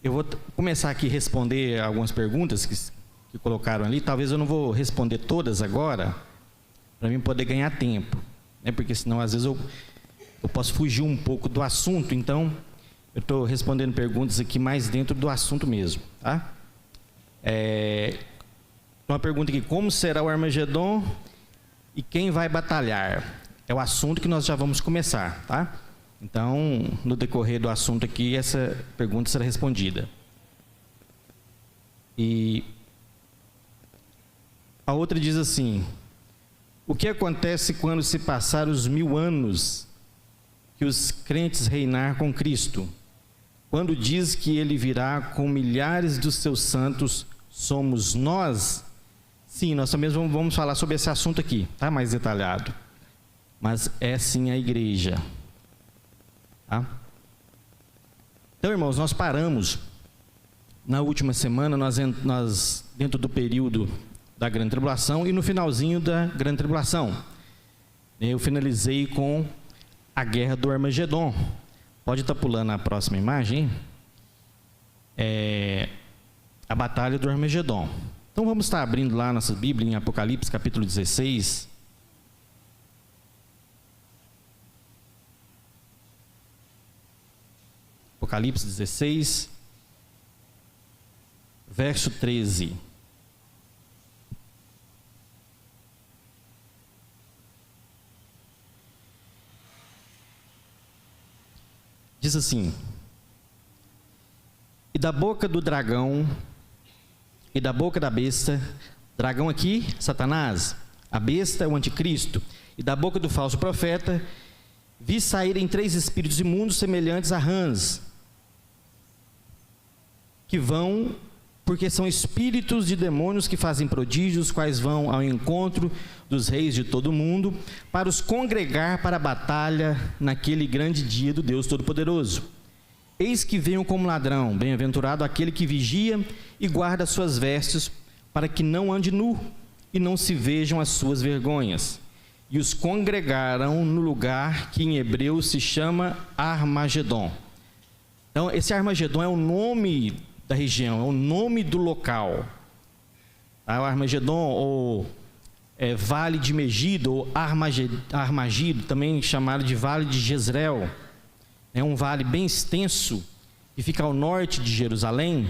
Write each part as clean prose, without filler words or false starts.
Eu vou começar aqui a responder algumas perguntas que colocaram ali. Talvez eu não vou responder todas agora, para mim poder ganhar tempo, né? Porque senão às vezes eu posso fugir um pouco do assunto. Então eu estou respondendo perguntas aqui mais dentro do assunto mesmo, tá? Uma pergunta aqui: como será o Armagedon e quem vai batalhar? É o assunto que nós já vamos começar, tá? Então, no decorrer do assunto aqui, essa pergunta será respondida. E a outra diz assim: o que acontece quando se passar os 1000 anos que os crentes reinar com Cristo? Quando diz que ele virá com milhares dos seus santos, somos nós? Sim, nós também vamos falar sobre esse assunto aqui, tá? Mais detalhado. Mas é sim a igreja. Tá? Então, irmãos, nós paramos na última semana, nós dentro do período da Grande Tribulação e no finalzinho da Grande Tribulação. Eu finalizei com a Guerra do Armagedon. Pode estar pulando a próxima imagem. A Batalha do Armagedon. Então vamos estar abrindo lá nossa Bíblia em Apocalipse capítulo 16. Apocalipse 16, verso 13. Diz assim: e da boca do dragão e da boca da besta, dragão aqui, Satanás, a besta é o anticristo, e da boca do falso profeta, vi saírem 3 espíritos imundos semelhantes a rãs, que vão, porque são espíritos de demônios que fazem prodígios, quais vão ao encontro dos reis de todo o mundo, para os congregar para a batalha naquele grande dia do Deus Todo-Poderoso. Eis que venham como ladrão, bem-aventurado aquele que vigia e guarda as suas vestes, para que não ande nu e não se vejam as suas vergonhas. E os congregaram no lugar que em hebreu se chama Armagedon. Então, esse Armagedon é o nome da região, é o nome do local. O Armagedon, ou Vale de Megido, ou Armagido, também chamado de Vale de Jezreel. É um vale bem extenso, que fica ao norte de Jerusalém,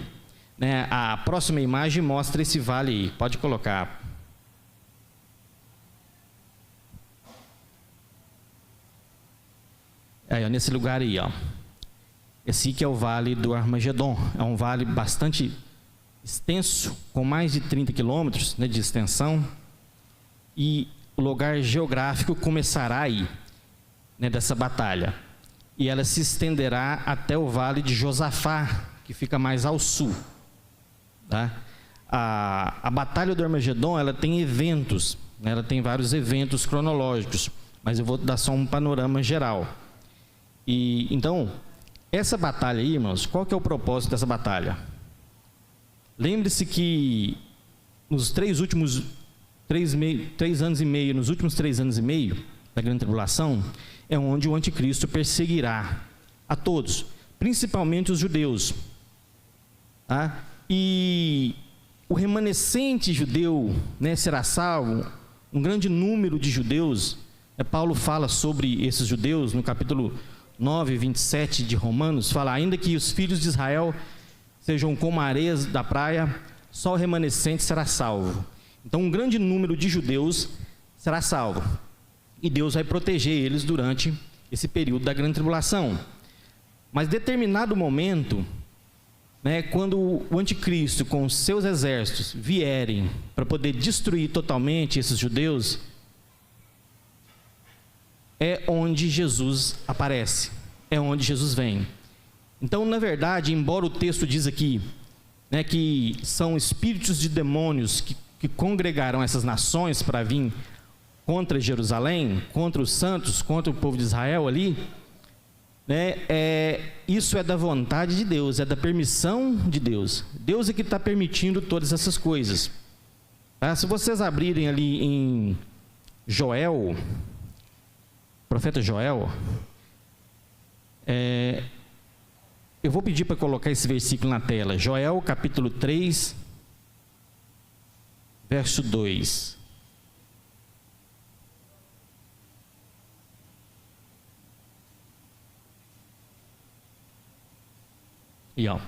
né? A próxima imagem mostra esse vale aí, pode colocar. Nesse lugar aí, ó. Esse que é o Vale do Armagedon. É um vale bastante extenso, com mais de 30 quilômetros, né, de extensão. E o lugar geográfico começará aí, né, dessa batalha. E ela se estenderá até o Vale de Josafá, que fica mais ao sul. Tá? A Batalha do Armagedon, ela tem eventos, né, ela tem vários eventos cronológicos, mas eu vou dar só um panorama geral. E então, essa batalha aí, irmãos, qual que é o propósito dessa batalha? Lembre-se que nos 3 anos e meio, nos últimos 3 anos e meio da Grande Tribulação, é onde o anticristo perseguirá a todos, principalmente os judeus. Tá? E o remanescente judeu, né, será salvo, um grande número de judeus. Paulo fala sobre esses judeus no capítulo 9, 27 de Romanos, fala: ainda que os filhos de Israel sejam como areias da praia, só o remanescente será salvo. Então um grande número de judeus será salvo, e Deus vai proteger eles durante esse período da Grande Tribulação. Mas em determinado momento, né, quando o anticristo com os seus exércitos vierem para poder destruir totalmente esses judeus, é onde Jesus aparece, é onde Jesus vem. Então, na verdade, embora o texto diz aqui, né, que são espíritos de demônios que congregaram essas nações para vir contra Jerusalém, contra os santos, contra o povo de Israel ali, né, isso é da vontade de Deus, é da permissão de Deus. Deus é que está permitindo todas essas coisas. Tá? Se vocês abrirem ali em Joel, profeta Joel, Eu vou pedir para colocar esse versículo na tela. Joel, capítulo 3, verso 2. E ó.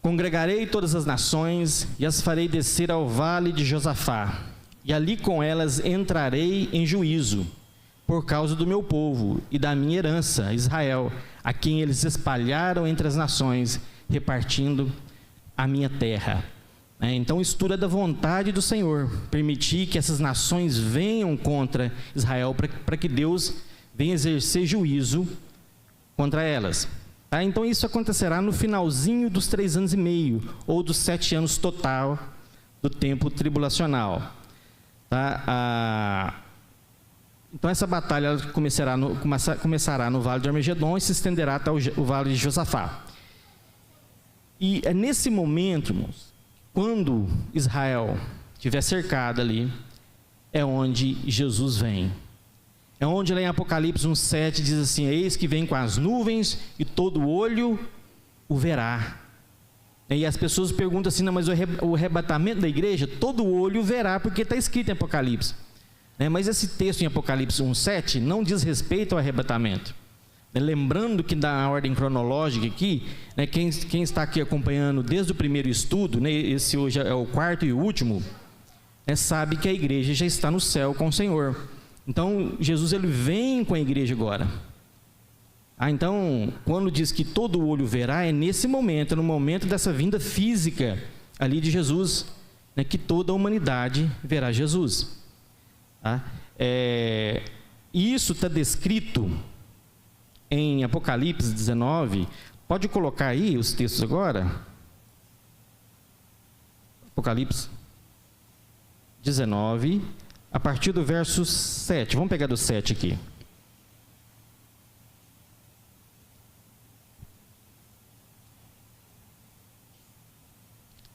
Congregarei todas as nações e as farei descer ao vale de Josafá, e ali com elas entrarei em juízo, por causa do meu povo e da minha herança, Israel, a quem eles espalharam entre as nações, repartindo a minha terra. Então, isso tudo é da vontade do Senhor, permitir que essas nações venham contra Israel, para que Deus venha exercer juízo contra elas. Então, isso acontecerá no finalzinho dos 3 anos e meio, ou dos 7 anos total do tempo tribulacional. Então, essa batalha começará no Vale de Armagedon e se estenderá até o Vale de Josafá. E é nesse momento, irmãos, quando Israel estiver cercado ali, é onde Jesus vem. É onde lá em Apocalipse 1,7 diz assim: eis que vem com as nuvens e todo olho o verá. E as pessoas perguntam assim: não, mas o arrebatamento da igreja, todo olho verá, porque está escrito em Apocalipse. Mas esse texto em Apocalipse 1,7 não diz respeito ao arrebatamento. Lembrando que na ordem cronológica aqui, quem está aqui acompanhando desde o primeiro estudo, esse hoje é o 4º e último, sabe que a igreja já está no céu com o Senhor. Então, Jesus ele vem com a igreja agora. Então, quando diz que todo olho verá, é nesse momento, no momento dessa vinda física ali de Jesus, que toda a humanidade verá Jesus. Isso está descrito em Apocalipse 19. Pode colocar aí os textos agora? Apocalipse 19, a partir do verso 7. Vamos pegar do 7 aqui.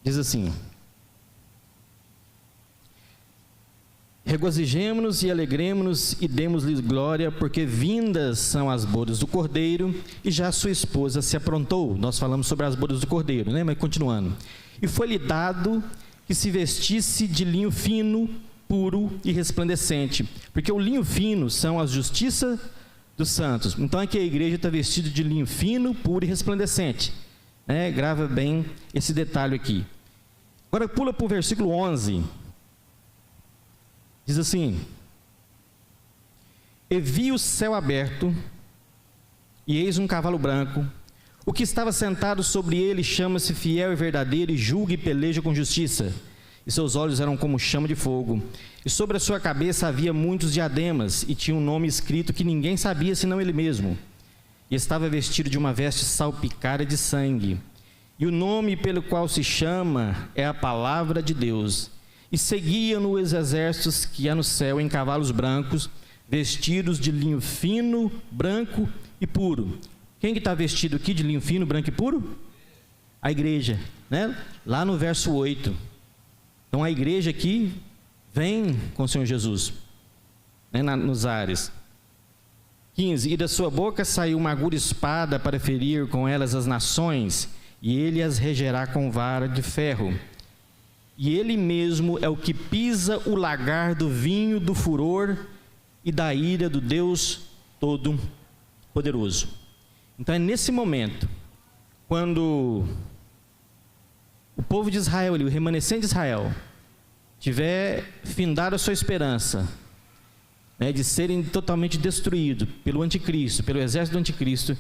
Diz assim: regozijemo-nos e alegremo-nos e demos-lhe glória, porque vindas são as bodas do Cordeiro, e já sua esposa se aprontou. Nós falamos sobre as bodas do Cordeiro, mas continuando. E foi-lhe dado que se vestisse de linho fino, puro e resplandecente, porque o linho fino são a justiça dos santos. Então aqui a igreja está vestida de linho fino, puro e resplandecente. Grava bem esse detalhe aqui. Agora pula para o versículo 11. Diz assim: e vi o céu aberto, e eis um cavalo branco. O que estava sentado sobre ele chama-se Fiel e Verdadeiro, e julga e peleja com justiça. E seus olhos eram como chama de fogo. E sobre a sua cabeça havia muitos diademas, e tinha um nome escrito que ninguém sabia senão ele mesmo. E estava vestido de uma veste salpicada de sangue. E o nome pelo qual se chama é a Palavra de Deus. E seguiam-no os exércitos que há no céu em cavalos brancos, vestidos de linho fino, branco e puro. Quem que está vestido aqui de linho fino, branco e puro? A igreja, lá no verso 8. Então a igreja aqui vem com o Senhor Jesus, nos ares. 15, e da sua boca saiu uma aguda espada para ferir com elas as nações, e ele as regerá com vara de ferro. E ele mesmo é o que pisa o lagar do vinho do furor e da ira do Deus Todo-Poderoso. Então é nesse momento, quando o povo de Israel, o remanescente de Israel, tiver findado a sua esperança, de serem totalmente destruídos pelo anticristo, pelo exército do anticristo,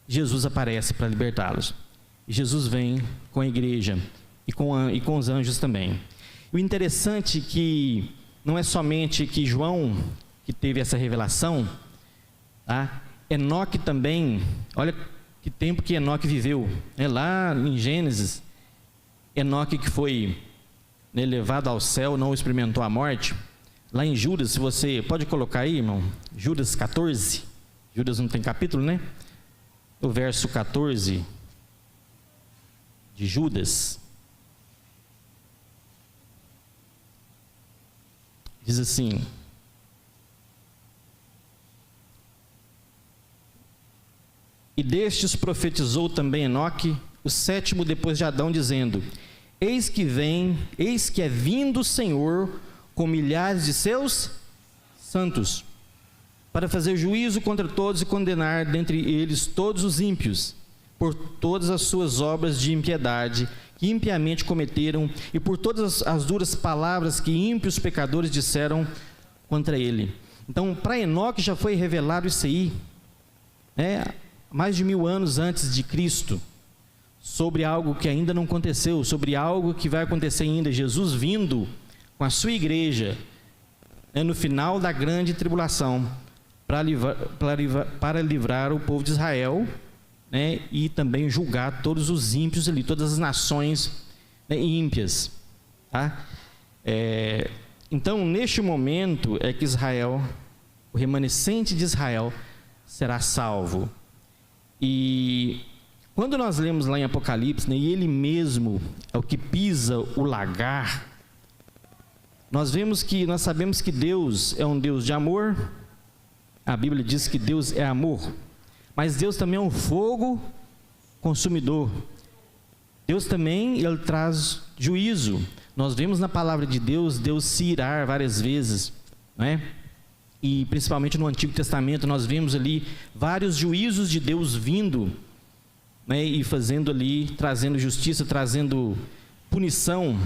Jesus aparece para libertá-los. E Jesus vem com a igreja e com os anjos também. O interessante é que não é somente que João que teve essa revelação, Enoque também. Olha que tempo que Enoque viveu, lá em Gênesis. Enoque que foi levado ao céu, não experimentou a morte. Lá em Judas, se você pode colocar aí, irmão, Judas 14. Judas não tem capítulo, O verso 14 de Judas diz assim: E destes profetizou também Enoque, o sétimo depois de Adão, dizendo: eis que é vindo o Senhor com milhares de seus santos, para fazer juízo contra todos e condenar dentre eles todos os ímpios, por todas as suas obras de impiedade que impiamente cometeram, e por todas as duras palavras que ímpios pecadores disseram contra ele. Então, para Enoque já foi revelado isso aí, mais de 1000 anos antes de Cristo, sobre algo que ainda não aconteceu, sobre algo que vai acontecer ainda, Jesus vindo com a sua igreja, no final da grande tribulação, para livrar o povo de Israel, e também julgar todos os ímpios ali, todas as nações ímpias, tá? Então, neste momento é que Israel, o remanescente de Israel, será salvo. E quando nós lemos lá em Apocalipse, e ele mesmo é o que pisa o lagar, nós sabemos que Deus é um Deus de amor. A Bíblia diz que Deus é amor, mas Deus também é um fogo consumidor. Deus também, ele traz juízo. Nós vemos na palavra de Deus, Deus se irar várias vezes, e principalmente no Antigo Testamento nós vemos ali vários juízos de Deus vindo, e fazendo ali, trazendo justiça, trazendo punição,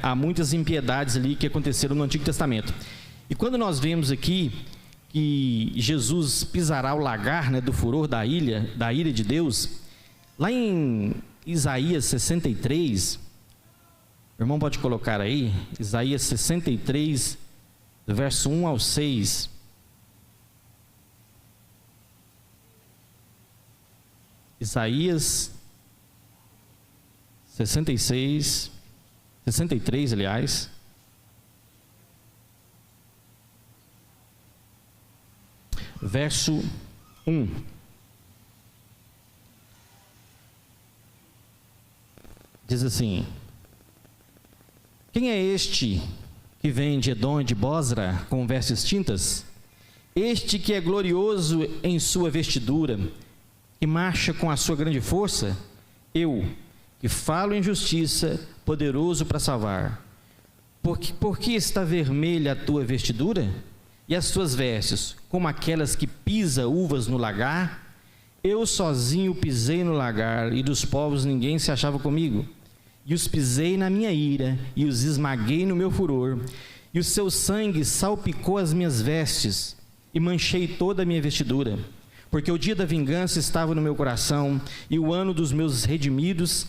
a muitas impiedades ali que aconteceram no Antigo Testamento. E quando nós vemos aqui que Jesus pisará o lagar, do furor da ira de Deus, lá em Isaías 63, o irmão pode colocar aí, Isaías 63, do verso 1 ao 6. Isaías 63, aliás. Verso 1. Diz assim: quem é este que vem de Edom, de Bosra, com vestes tintas? Este que é glorioso em sua vestidura, que marcha com a sua grande força? Eu, que falo em justiça, poderoso para salvar. Por que está vermelha a tua vestidura? E as tuas vestes, como aquelas que pisa uvas no lagar? Eu sozinho pisei no lagar, e dos povos ninguém se achava comigo. E os pisei na minha ira, e os esmaguei no meu furor. E o seu sangue salpicou as minhas vestes, e manchei toda a minha vestidura. Porque o dia da vingança estava no meu coração, e o ano dos meus redimidos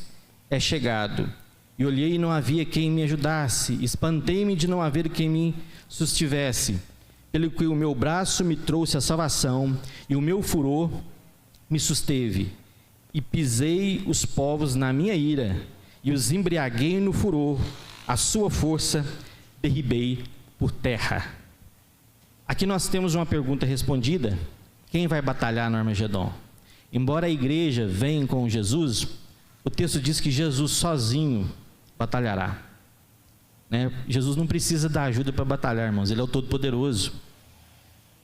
é chegado. E olhei e não havia quem me ajudasse, espantei-me de não haver quem me sustivesse. Pelo que o meu braço me trouxe a salvação, e o meu furor me susteve. E pisei os povos na minha ira, e os embriaguei no furor, a sua força derribei por terra. Aqui nós temos uma pergunta respondida: quem vai batalhar no Armagedon? Embora a igreja venha com Jesus, o texto diz que Jesus sozinho batalhará. Jesus não precisa da ajuda para batalhar, irmãos, ele é o Todo-Poderoso.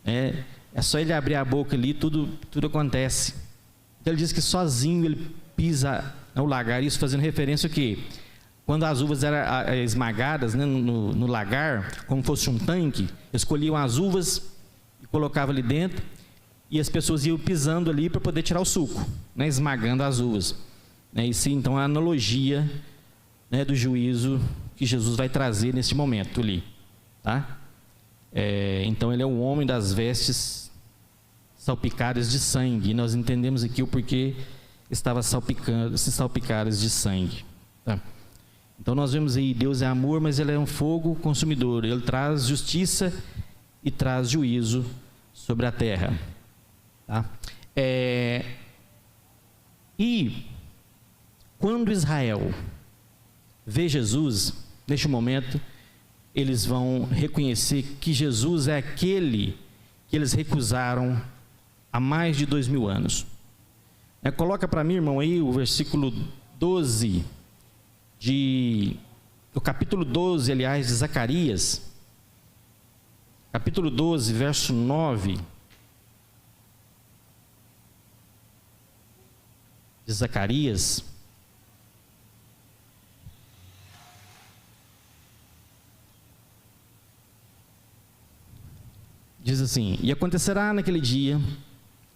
É só ele abrir a boca ali, tudo acontece. Então ele diz que sozinho ele pisa o lagar, isso fazendo referência ao quê? Quando as uvas eram esmagadas no lagar, como fosse um tanque, escolhiam as uvas e colocavam ali dentro, e as pessoas iam pisando ali para poder tirar o suco, esmagando as uvas. Isso então é a analogia do juízo que Jesus vai trazer nesse momento ali, tá? Então ele é o homem das vestes salpicadas de sangue, e nós entendemos aqui o porquê estava salpicadas de sangue, tá? Então nós vemos aí, Deus é amor, mas ele é um fogo consumidor, ele traz justiça e traz juízo sobre a terra, tá? E quando Israel vê Jesus, neste momento, eles vão reconhecer que Jesus é aquele que eles recusaram há mais de 2000 anos. Coloca para mim, irmão, aí o versículo 12, do capítulo 12, aliás, de Zacarias, capítulo 12, verso 9. de Zacarias, diz assim: e acontecerá naquele dia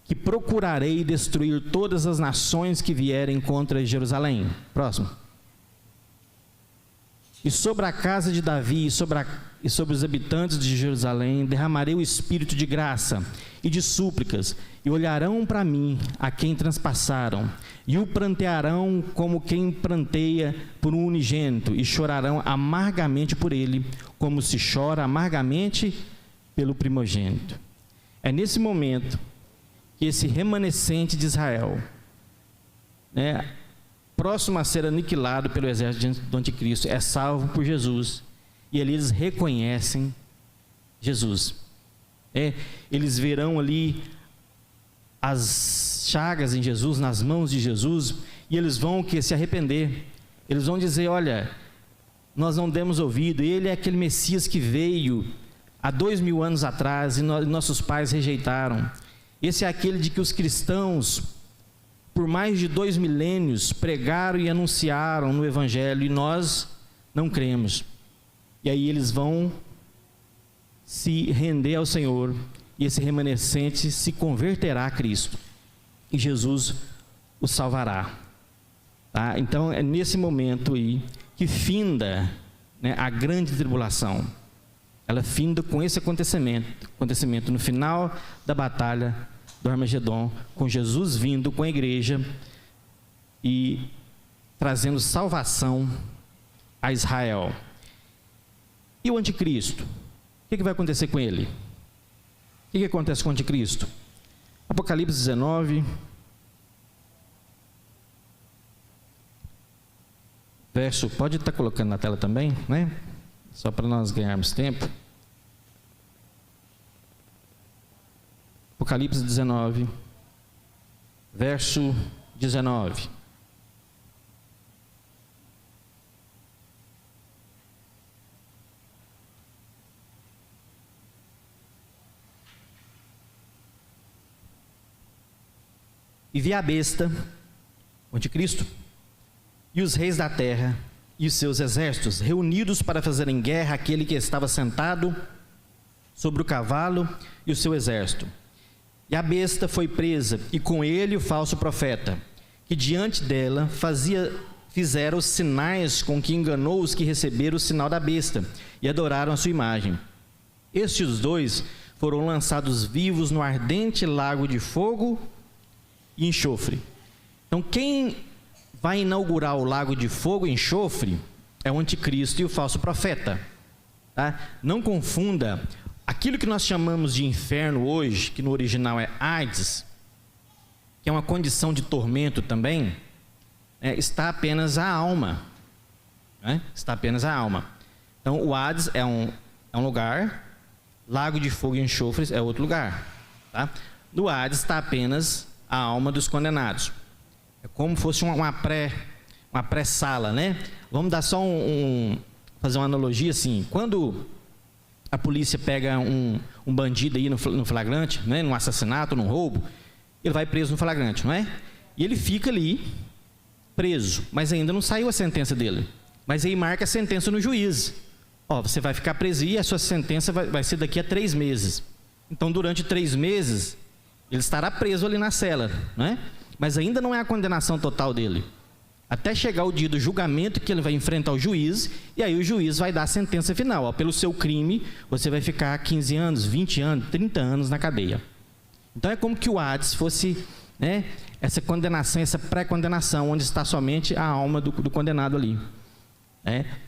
que procurarei destruir todas as nações que vierem contra Jerusalém. Próximo. E sobre a casa de Davi e sobre os habitantes de Jerusalém derramarei o espírito de graça e de súplicas, e olharão para mim a quem transpassaram, e o prantearão como quem pranteia por um unigênito, e chorarão amargamente por ele, como se chora amargamente pelo primogênito. É nesse momento que esse remanescente de Israel, próximo a ser aniquilado pelo exército do anticristo, é salvo por Jesus, e ali eles reconhecem Jesus. Eles verão ali as chagas em Jesus, nas mãos de Jesus, e eles vão se arrepender. Eles vão dizer: olha, nós não demos ouvido, ele é aquele Messias que veio há 2000 anos atrás e nossos pais rejeitaram. Esse é aquele de que os cristãos, por mais de 2 milênios, pregaram e anunciaram no Evangelho, e nós não cremos. E aí eles vão se render ao Senhor, e esse remanescente se converterá a Cristo, e Jesus o salvará. Tá? Então é nesse momento aí que finda a grande tribulação. Ela finda com esse acontecimento no final da batalha do Armagedon, com Jesus vindo com a igreja e trazendo salvação a Israel. E o anticristo? O que vai acontecer com ele? O que acontece com o anticristo? Apocalipse 19, verso, pode estar colocando na tela também, né? Só para nós ganharmos tempo. Apocalipse 19, verso 19. E vi a besta, o anticristo, e os reis da terra e os seus exércitos, reunidos para fazerem guerra àquele que estava sentado sobre o cavalo e o seu exército. E a besta foi presa, e com ele o falso profeta, que diante dela fizera os sinais com que enganou os que receberam o sinal da besta e adoraram a sua imagem. Estes dois foram lançados vivos no ardente lago de fogo e enxofre. Então, quem vai inaugurar o lago de fogo e enxofre é o anticristo e o falso profeta. Tá? Não confunda. Aquilo que nós chamamos de inferno hoje, que no original é Hades, que é uma condição de tormento também, está apenas a alma. Está apenas a alma. Então, o Hades é um lugar, lago de fogo e enxofre é outro lugar. Tá? No Hades está apenas a alma dos condenados. É como se fosse uma pré-sala, né? Vamos dar só fazer uma analogia assim. Quando a polícia pega um bandido aí no flagrante, né? Num assassinato, num roubo, ele vai preso no flagrante, não é? E ele fica ali preso, mas ainda não saiu a sentença dele. Mas aí marca a sentença no juiz. Você vai ficar preso e a sua sentença vai ser daqui a 3 meses. Então, durante 3 meses, ele estará preso ali na cela, não é? Mas ainda não é a condenação total dele. Até chegar o dia do julgamento, que ele vai enfrentar o juiz, e aí o juiz vai dar a sentença final. Pelo seu crime, você vai ficar 15 anos, 20 anos, 30 anos na cadeia. Então é como que o Hades fosse, essa condenação, essa pré-condenação, onde está somente a alma do condenado ali.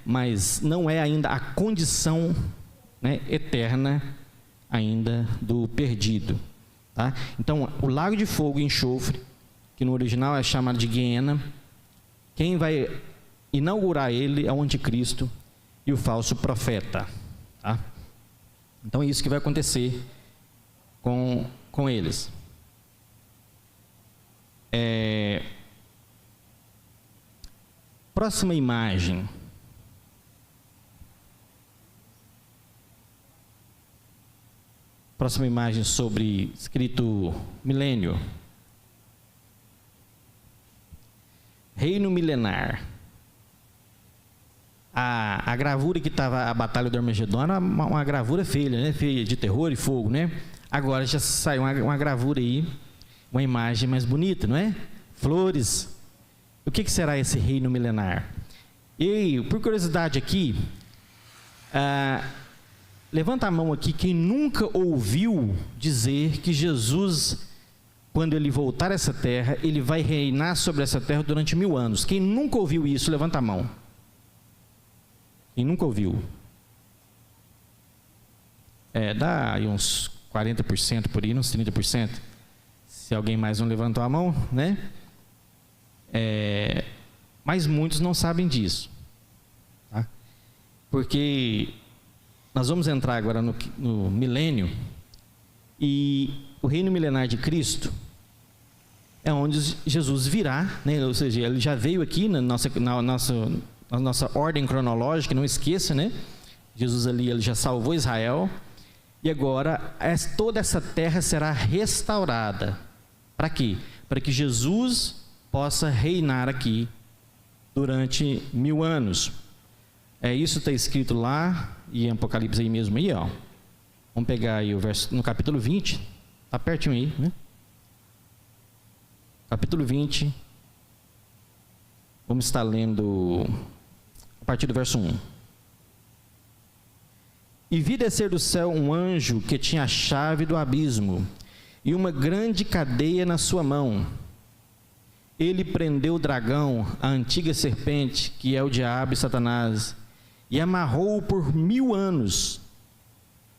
Mas não é ainda a condição eterna ainda do perdido. Tá? Então, o lago de fogo e enxofre, que no original é chamado de Guiena, quem vai inaugurar ele é o anticristo e o falso profeta. Tá? Então é isso que vai acontecer com eles. Próxima imagem. Próxima imagem escrito milênio. reino milenar. A gravura que estava a Batalha do Armagedon era uma gravura feia, né? Feia, de terror e fogo, né? Agora já saiu uma gravura aí, uma imagem mais bonita, não é? Flores. O que será esse reino milenar? E, por curiosidade aqui, levanta a mão aqui quem nunca ouviu dizer que Jesus, quando ele voltar a essa terra, ele vai reinar sobre essa terra durante 1000 anos. Quem nunca ouviu isso, levanta a mão. Quem nunca ouviu? Dá aí uns 40% por aí, uns 30%. Se alguém mais não levantou a mão, né? Mas muitos não sabem disso. Tá? Porque nós vamos entrar agora no milênio, e o reino milenar de Cristo é onde Jesus virá, né? Ou seja, ele já veio aqui na nossa ordem cronológica, não esqueça, né? Jesus ali, ele já salvou Israel, e agora toda essa terra será restaurada. Para quê? Para que Jesus possa reinar aqui durante 1000 anos. Isso está escrito lá em Apocalipse aí mesmo aí, ó. Vamos pegar aí o verso no capítulo 20, está pertinho aí, né? Capítulo 20, vamos estar lendo a partir do verso 1. E vi descer do céu um anjo que tinha a chave do abismo e uma grande cadeia na sua mão. Ele prendeu o dragão, a antiga serpente, que é o diabo e Satanás, e amarrou-o por 1000 anos,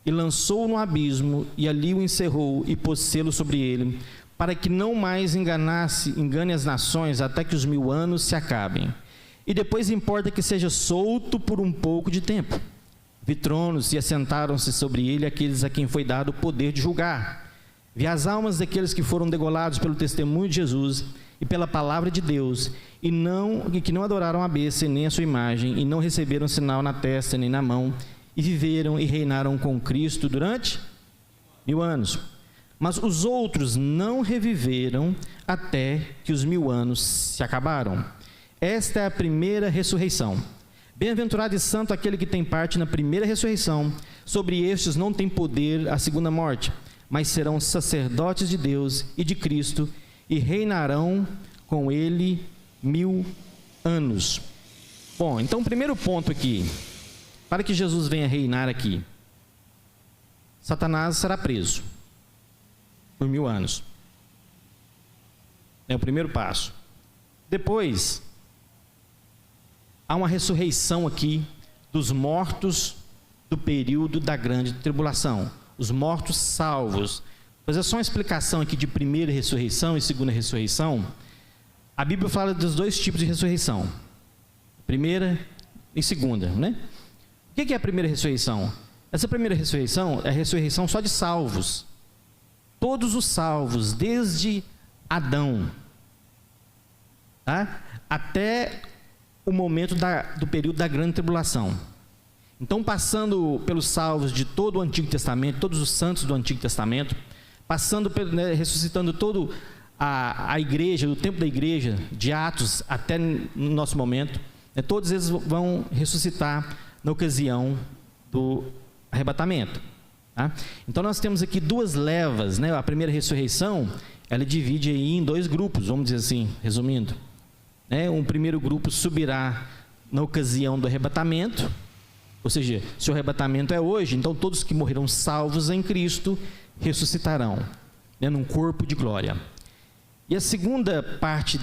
e lançou-o no abismo, e ali o encerrou, e pôs selo sobre ele, para que não mais engane as nações, até que os 1000 anos se acabem. E depois importa que seja solto por um pouco de tempo. Vi tronos, e assentaram-se sobre ele aqueles a quem foi dado o poder de julgar. Vi as almas daqueles que foram degolados pelo testemunho de Jesus e pela palavra de Deus, e que não adoraram a besta nem a sua imagem, e não receberam sinal na testa nem na mão, e viveram e reinaram com Cristo durante 1000 anos. Mas os outros não reviveram até que os 1000 anos se acabaram. Esta é a primeira ressurreição. Bem-aventurado e santo aquele que tem parte na primeira ressurreição. Sobre estes não tem poder a segunda morte, mas serão sacerdotes de Deus e de Cristo, e reinarão com ele 1000 anos. Bom, então o primeiro ponto aqui, para que Jesus venha reinar aqui, Satanás será preso por 1000 anos. É o primeiro passo. Depois, há uma ressurreição aqui dos mortos do período da grande tribulação, os mortos salvos. Fazer só uma explicação aqui de primeira ressurreição e segunda ressurreição. A Bíblia fala dos dois tipos de ressurreição, primeira e segunda, né? O que é a primeira ressurreição? Essa primeira ressurreição é a ressurreição só de salvos. Todos os salvos, desde Adão, tá? Até o momento do período da grande tribulação. Então, passando pelos salvos de todo o Antigo Testamento, todos os santos do Antigo Testamento, passando, ressuscitando toda a igreja, do tempo da igreja, de Atos até no nosso momento, todos eles vão ressuscitar na ocasião do arrebatamento. Tá? Então nós temos aqui duas levas, né? A primeira ressurreição, ela divide aí em 2 grupos, vamos dizer assim, resumindo. Um primeiro grupo subirá na ocasião do arrebatamento, ou seja, se o arrebatamento é hoje, então todos que morreram salvos em Cristo ressuscitarão, num corpo de glória. E a segunda parte,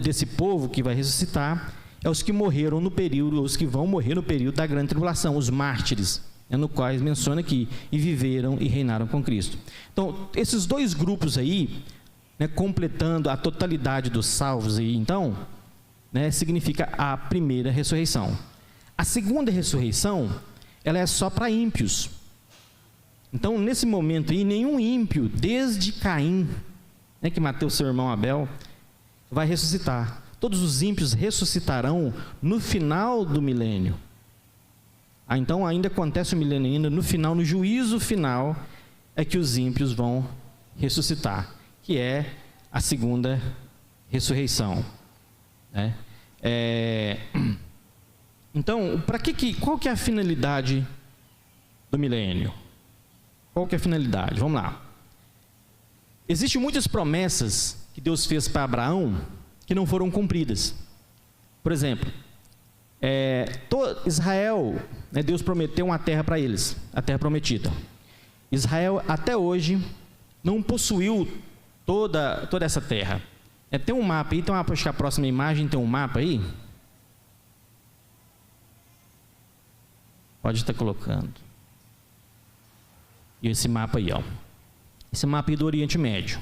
desse povo que vai ressuscitar é os que morreram no período, os que vão morrer no período da grande tribulação, os mártires, no quais menciona aqui, e viveram e reinaram com Cristo. Então, esses 2 grupos aí, completando a totalidade dos salvos aí, então, significa a primeira ressurreição. A segunda ressurreição, ela é só para ímpios. Então, nesse momento aí, nenhum ímpio, desde Caim, que matou seu irmão Abel, vai ressuscitar. Todos os ímpios ressuscitarão no final do milênio. Então, ainda acontece o milênio ainda, no final, no juízo final, é que os ímpios vão ressuscitar, que é a segunda ressurreição. né? Então, qual que é a finalidade do milênio? Qual que é a finalidade? Vamos lá. Existem muitas promessas que Deus fez para Abraão que não foram cumpridas. Por exemplo, Israel, né, Deus prometeu uma terra para eles, a terra prometida. Israel até hoje não possuiu toda essa terra. Tem um mapa aí, então acho que a próxima imagem tem um mapa aí. Pode estar colocando. E esse mapa aí, ó. Esse mapa aí do Oriente Médio.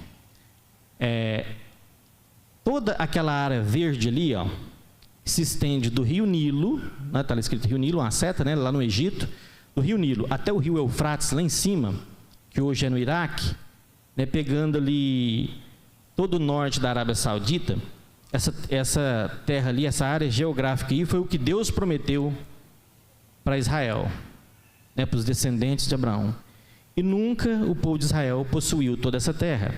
Toda aquela área verde ali, ó, se estende do rio Nilo, né, tá lá escrito rio Nilo, uma seta, né, lá no Egito, do rio Nilo até o rio Eufrates, lá em cima, que hoje é no Iraque, né, pegando ali todo o norte da Arábia Saudita. Essa terra ali, essa área geográfica aí, foi o que Deus prometeu para Israel, né, para os descendentes de Abraão. E nunca o povo de Israel possuiu toda essa terra.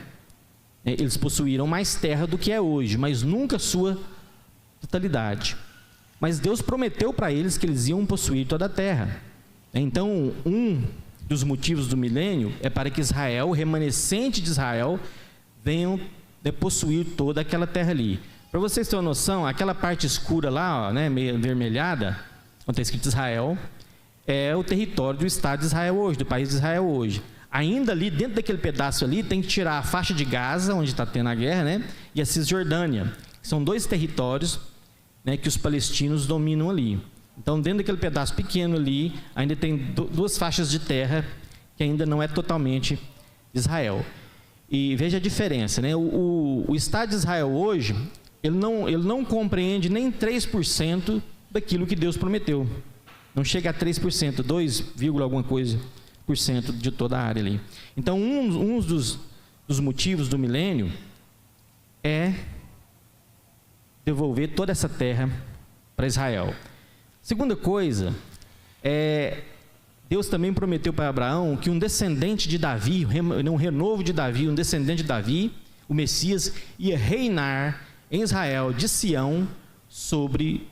Eles possuíram mais terra do que é hoje, mas nunca sua totalidade. Mas Deus prometeu para eles que eles iam possuir toda a terra. Então, um dos motivos do milênio é para que Israel, o remanescente de Israel, venham possuir toda aquela terra ali. Para vocês terem uma noção, aquela parte escura lá, ó, né, meio avermelhada, onde está escrito Israel, é o território do Estado de Israel hoje, do país de Israel hoje. Ainda ali, dentro daquele pedaço ali, tem que tirar a faixa de Gaza, onde está tendo a guerra, né, e a Cisjordânia. São dois territórios, né, que os palestinos dominam ali. Então, dentro daquele pedaço pequeno ali, ainda tem duas faixas de terra que ainda não é totalmente Israel. E veja a diferença, né? O Estado de Israel hoje, ele não compreende nem 3% daquilo que Deus prometeu. Não chega a 3%, 2, alguma coisa por cento de toda a área ali. Então, um dos motivos do milênio é devolver toda essa terra para Israel. Segunda coisa, Deus também prometeu para Abraão que um descendente de Davi, um renovo de Davi, um descendente de Davi, o Messias, ia reinar em Israel, de Sião, sobre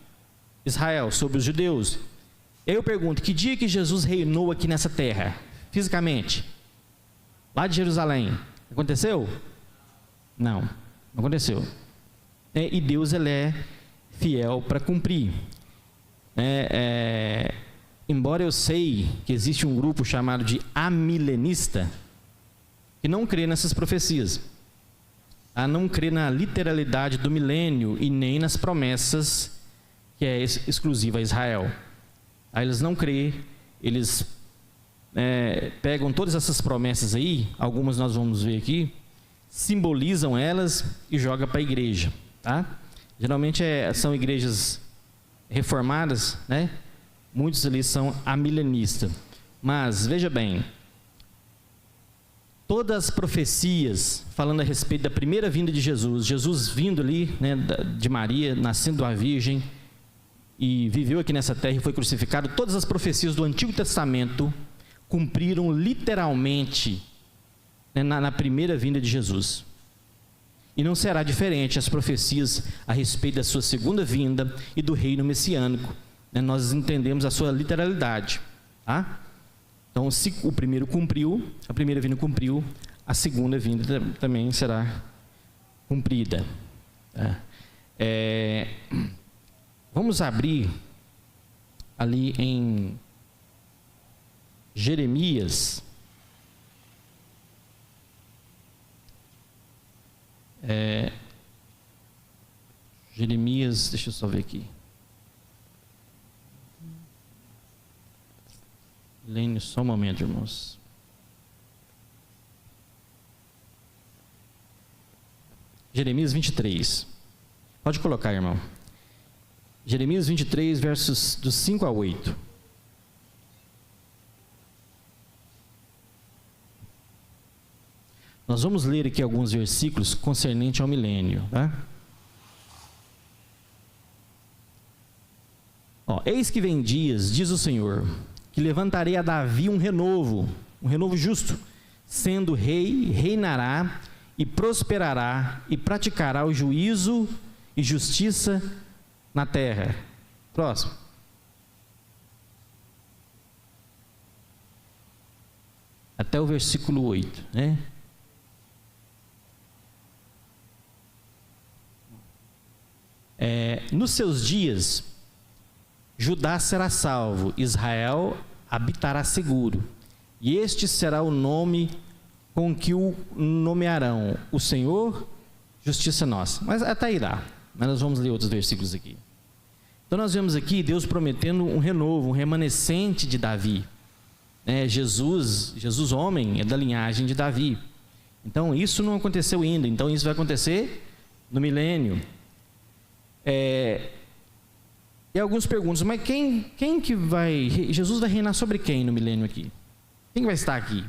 Israel, sobre os judeus. Eu pergunto, que dia que Jesus reinou aqui nessa terra, fisicamente? Lá de Jerusalém. Aconteceu? Não aconteceu. E Deus, ele é fiel para cumprir. Embora eu sei que existe um grupo chamado de amilenista, que não crê nessas profecias, não crê na literalidade do milênio e nem nas promessas que é exclusiva a Israel. Eles não crêem, eles pegam todas essas promessas aí, algumas nós vamos ver aqui, simbolizam elas e jogam para a igreja, tá? Geralmente são igrejas reformadas, né? Muitos ali são amilenistas. Mas, veja bem, todas as profecias falando a respeito da primeira vinda de Jesus, Jesus vindo ali, né, de Maria, nascendo de uma virgem, e viveu aqui nessa terra e foi crucificado, todas as profecias do Antigo Testamento cumpriram literalmente, né, na primeira vinda de Jesus. E não será diferente as profecias a respeito da sua segunda vinda e do reino messiânico. Né, nós entendemos a sua literalidade. Tá? Então, se o primeiro cumpriu, a primeira vinda cumpriu, a segunda vinda também será cumprida. Tá? Vamos abrir ali em Jeremias. Jeremias, deixa eu só ver aqui. Lênin, só um momento, irmãos. Jeremias 23. Pode colocar, irmão. Jeremias 23, versos dos 5 a 8. Nós vamos ler aqui alguns versículos concernentes ao milênio, tá? Eis que vem dias, diz o Senhor, que levantarei a Davi um renovo justo, sendo rei, reinará e prosperará e praticará o juízo e justiça na terra. Próximo. Até o versículo 8, né? Nos seus dias, Judá será salvo, Israel habitará seguro, e este será o nome com que o nomearão: o Senhor, justiça nossa. Mas até aí lá, mas nós vamos ler outros versículos aqui. Então nós vemos aqui Deus prometendo um renovo, um remanescente de Davi. Jesus homem, é da linhagem de Davi. Então isso não aconteceu ainda, então isso vai acontecer no milênio. E alguns perguntam, mas quem que vai... Jesus vai reinar sobre quem no milênio aqui? Quem vai estar aqui?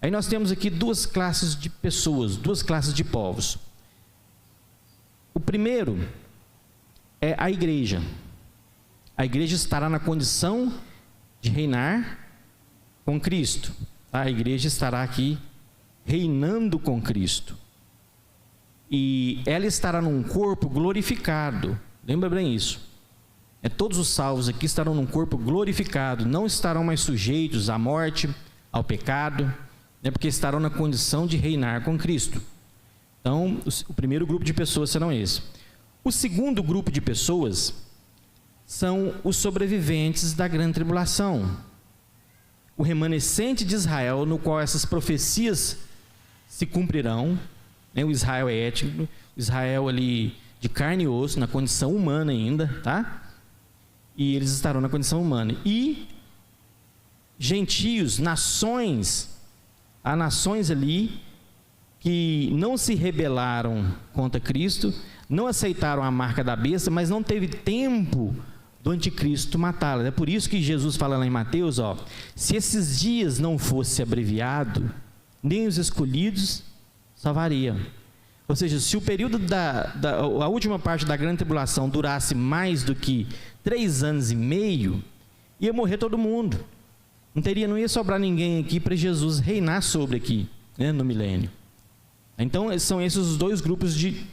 Aí nós temos aqui duas classes de pessoas, duas classes de povos. O primeiro é a igreja. A igreja estará na condição de reinar com Cristo. A igreja estará aqui reinando com Cristo. E ela estará num corpo glorificado. Lembra bem isso. Todos os salvos aqui estarão num corpo glorificado. Não estarão mais sujeitos à morte, ao pecado, porque estarão na condição de reinar com Cristo. Então, o primeiro grupo de pessoas serão esses. O segundo grupo de pessoas são os sobreviventes da grande tribulação. O remanescente de Israel, no qual essas profecias se cumprirão. O Israel é étnico, o Israel ali de carne e osso, na condição humana ainda, tá? E eles estarão na condição humana. E gentios, nações, há nações ali que não se rebelaram contra Cristo, não aceitaram a marca da besta, mas não teve tempo do anticristo matá-la. É por isso que Jesus fala lá em Mateus, se esses dias não fosse abreviado, nem os escolhidos salvariam. Ou seja, se o período a última parte da grande tribulação durasse mais do que 3 anos e meio, ia morrer todo mundo. Não ia sobrar ninguém aqui para Jesus reinar sobre aqui, no milênio. Então, são esses os dois grupos de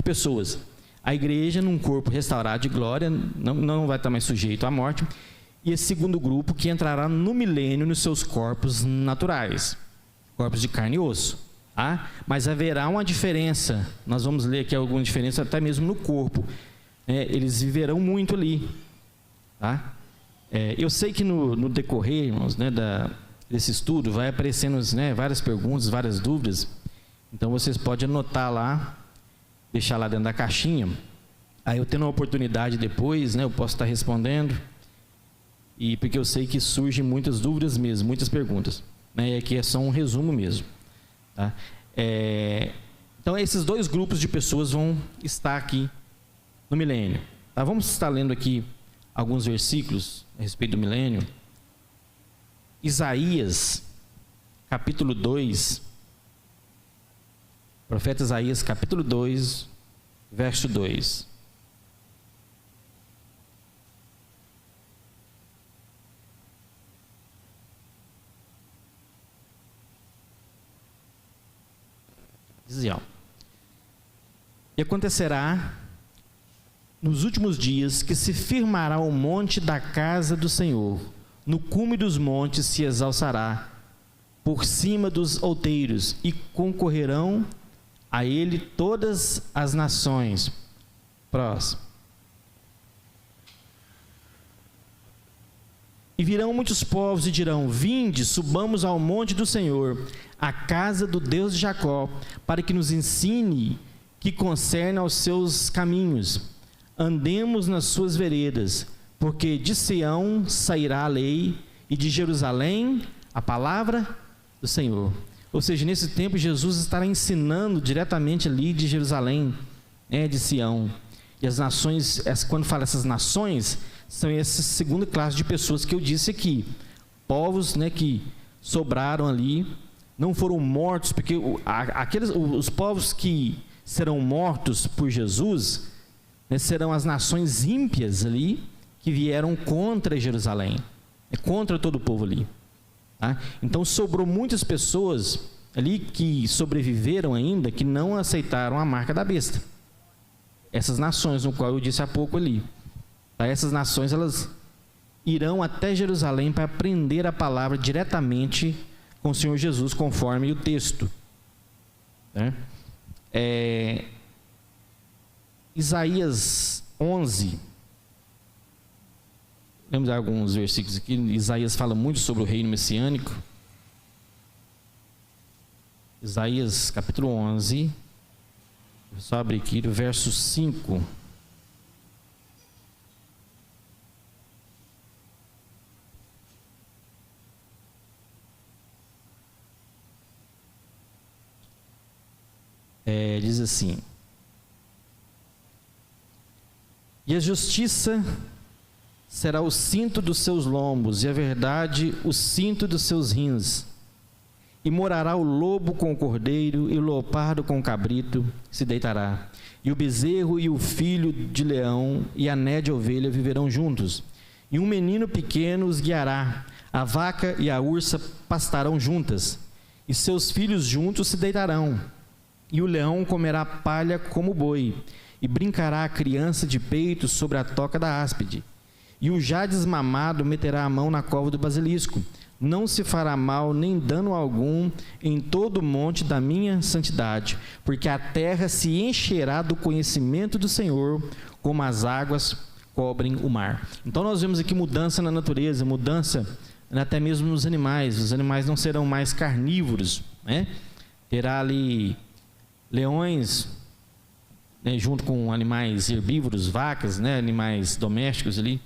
pessoas. A igreja num corpo restaurado de glória, não vai estar mais sujeito à morte. E esse segundo grupo que entrará no milênio nos seus corpos naturais, corpos de carne e osso. Mas haverá uma diferença, nós vamos ler aqui alguma diferença até mesmo no corpo. Eles viverão muito ali. Eu sei que no decorrer, irmãos, desse estudo, vai aparecendo várias perguntas, várias dúvidas. Então vocês podem anotar lá, deixar lá dentro da caixinha. Aí eu tendo uma oportunidade depois, eu posso estar respondendo. E porque eu sei que surgem muitas dúvidas mesmo, muitas perguntas. E aqui é só um resumo mesmo. Então esses dois grupos de pessoas vão estar aqui no milênio. Vamos estar lendo aqui alguns versículos a respeito do milênio. Isaías, capítulo 2. Profeta Isaías, capítulo 2, verso 2. Dizia: e acontecerá nos últimos dias que se firmará o monte da casa do Senhor, no cume dos montes se exalçará, por cima dos outeiros, e concorrerão a ele todas as nações. Próximo. E virão muitos povos e dirão: vinde, subamos ao monte do Senhor, à casa do Deus de Jacó, para que nos ensine que concerne aos seus caminhos. Andemos nas suas veredas, porque de Sião sairá a lei, e de Jerusalém a palavra do Senhor. Ou seja, nesse tempo Jesus estará ensinando diretamente ali de Jerusalém, de Sião. E as nações, quando fala essas nações, são essa segunda classe de pessoas que eu disse aqui. Povos que sobraram ali, não foram mortos, porque os povos que serão mortos por Jesus, serão as nações ímpias ali, que vieram contra Jerusalém, contra todo o povo ali. Então sobrou muitas pessoas ali que sobreviveram ainda, que não aceitaram a marca da besta. essas nações, no qual eu disse há pouco ali. Tá? Essas nações, elas irão até Jerusalém para aprender a palavra diretamente com o Senhor Jesus, conforme o texto. Né? Isaías 11. Vamos dar alguns versículos aqui. Isaías fala muito sobre o reino messiânico. Isaías capítulo 11. Vou só abrir aqui o verso 5. Diz assim: e a justiça será o cinto dos seus lombos, e a verdade o cinto dos seus rins. E morará o lobo com o cordeiro, e o leopardo com o cabrito se deitará. E o bezerro e o filho de leão e a né de ovelha viverão juntos. E um menino pequeno os guiará. A vaca e a ursa pastarão juntas, e seus filhos juntos se deitarão. E o leão comerá palha como o boi, e brincará a criança de peito sobre a toca da áspide. E o já desmamado meterá a mão na cova do basilisco. Não se fará mal nem dano algum em todo o monte da minha santidade, porque a terra se encherá do conhecimento do Senhor, como as águas cobrem o mar. Então nós vemos aqui mudança na natureza, mudança até mesmo nos animais. Os animais não serão mais carnívoros, né? Terá ali leões, né, junto com animais herbívoros, vacas, né, animais domésticos ali.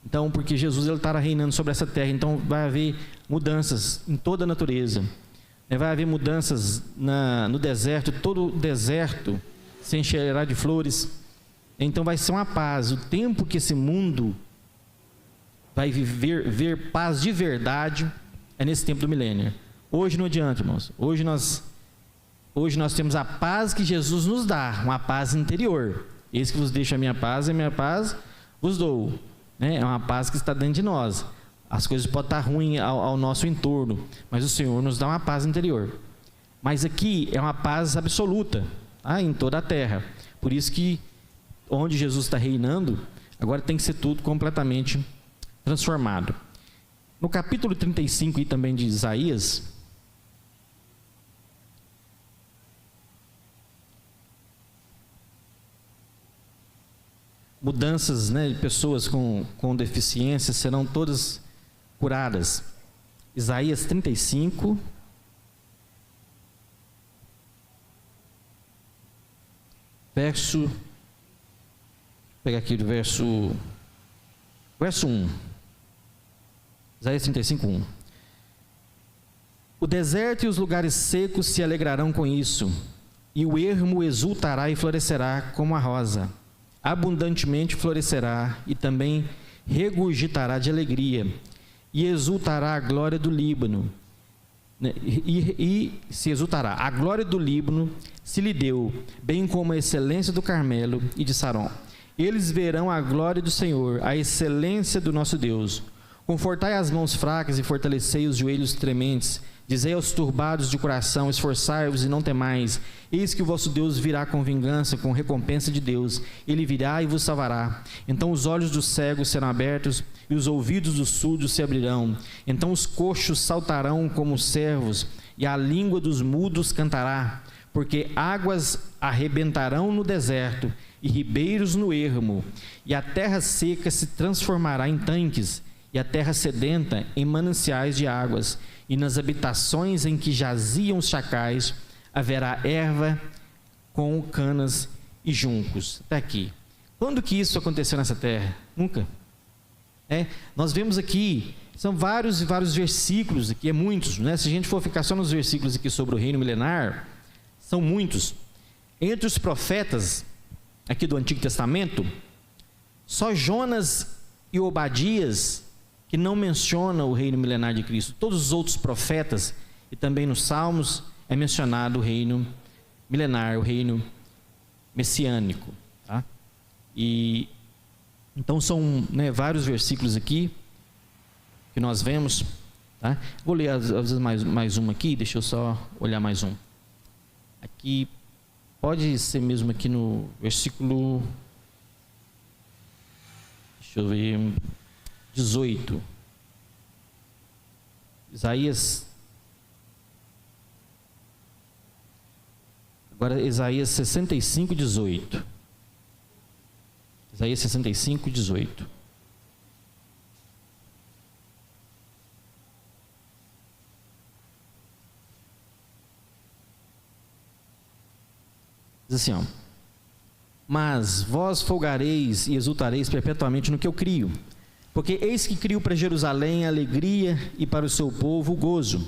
Então, porque Jesus estará reinando sobre essa terra, então vai haver mudanças em toda a natureza. Vai haver mudanças no deserto, todo o deserto se encherá de flores. Então vai ser uma paz. O tempo que esse mundo vai ver paz de verdade é nesse tempo do milênio. Hoje não adianta, irmãos. Hoje nós temos a paz que Jesus nos dá, uma paz interior. Eis que vos deixo a minha paz, e a minha paz vos dou. É uma paz que está dentro de nós. As coisas podem estar ruins ao nosso entorno, mas o Senhor nos dá uma paz interior. Mas aqui é uma paz absoluta, tá? Em toda a terra. Por isso que onde Jesus está reinando, agora tem que ser tudo completamente transformado. No capítulo 35 e também de Isaías, mudanças, né, de pessoas com deficiência serão todas curadas. Isaías 35, vou pegar aqui do verso 1. Isaías 35, 1. O deserto e os lugares secos se alegrarão com isso, e o ermo exultará e florescerá como a rosa. Abundantemente florescerá e também regurgitará de alegria, e exultará a glória do Líbano, e se exultará. A glória do Líbano se lhe deu, bem como a excelência do Carmelo e de Saron. Eles verão a glória do Senhor, a excelência do nosso Deus. Confortai as mãos fracas e fortalecei os joelhos trementes. Dizei aos turbados de coração: esforçai-vos e não temais. Eis que o vosso Deus virá com vingança, com recompensa de Deus. Ele virá e vos salvará. Então os olhos dos cegos serão abertos e os ouvidos dos surdos se abrirão. Então os coxos saltarão como servos e a língua dos mudos cantará. Porque águas arrebentarão no deserto e ribeiros no ermo. E a terra seca se transformará em tanques e a terra sedenta em mananciais de águas. E nas habitações em que jaziam os chacais, haverá erva com canas e juncos. Até aqui. Quando que isso aconteceu nessa terra? Nunca. Nós vemos aqui, são vários e vários versículos aqui, muitos, né? Se a gente for ficar só nos versículos aqui sobre o reino milenar, são muitos. Entre os profetas aqui do Antigo Testamento, só Jonas e Obadias que não menciona o reino milenar de Cristo. Todos os outros profetas, e também nos Salmos, é mencionado o reino milenar, o reino messiânico. Tá? E então são, né, vários versículos aqui que nós vemos. Tá? Vou ler às vezes mais uma aqui, deixa eu só olhar mais um. Aqui, pode ser mesmo aqui no versículo, deixa eu ver, 18. Isaías 65, 18. Isaías 65, 18. Diz assim, ó: mas vós folgareis e exultareis perpetuamente no que eu crio, porque eis que crio para Jerusalém alegria e para o seu povo gozo,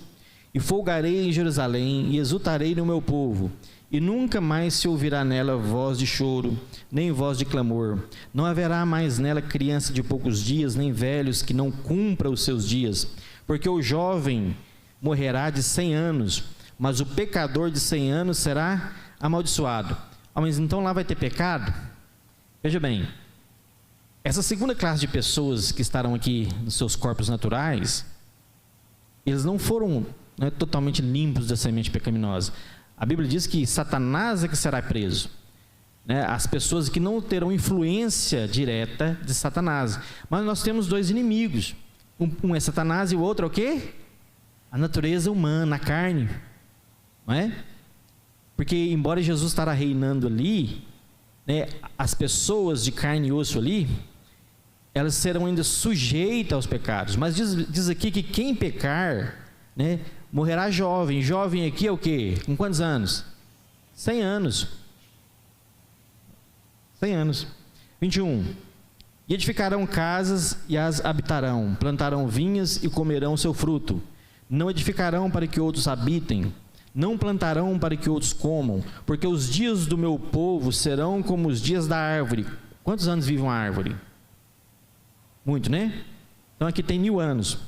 e folgarei em Jerusalém e exultarei no meu povo, e nunca mais se ouvirá nela voz de choro, nem voz de clamor. Não haverá mais nela criança de poucos dias, nem velhos que não cumpra os seus dias, porque o jovem morrerá de 100 anos, mas o pecador de 100 anos será amaldiçoado. Mas então lá vai ter pecado? Veja bem, essa segunda classe de pessoas que estarão aqui nos seus corpos naturais, eles não foram totalmente limpos da semente pecaminosa. A Bíblia diz que Satanás é que será preso, as pessoas que não terão influência direta de Satanás. Mas nós temos dois inimigos, um é Satanás e o outro é o quê? A natureza humana, a carne, não é? Porque embora Jesus estará reinando ali, as pessoas de carne e osso ali, elas serão ainda sujeitas aos pecados. Mas diz aqui que quem pecar, morrerá jovem. Jovem aqui é o quê? Com quantos anos? 100 anos. 100 anos. 21. E edificarão casas e as habitarão, plantarão vinhas e comerão seu fruto. Não edificarão para que outros habitem, não plantarão para que outros comam, porque os dias do meu povo serão como os dias da árvore. Quantos anos vive uma árvore? Muito, né? Então aqui tem 1000 anos.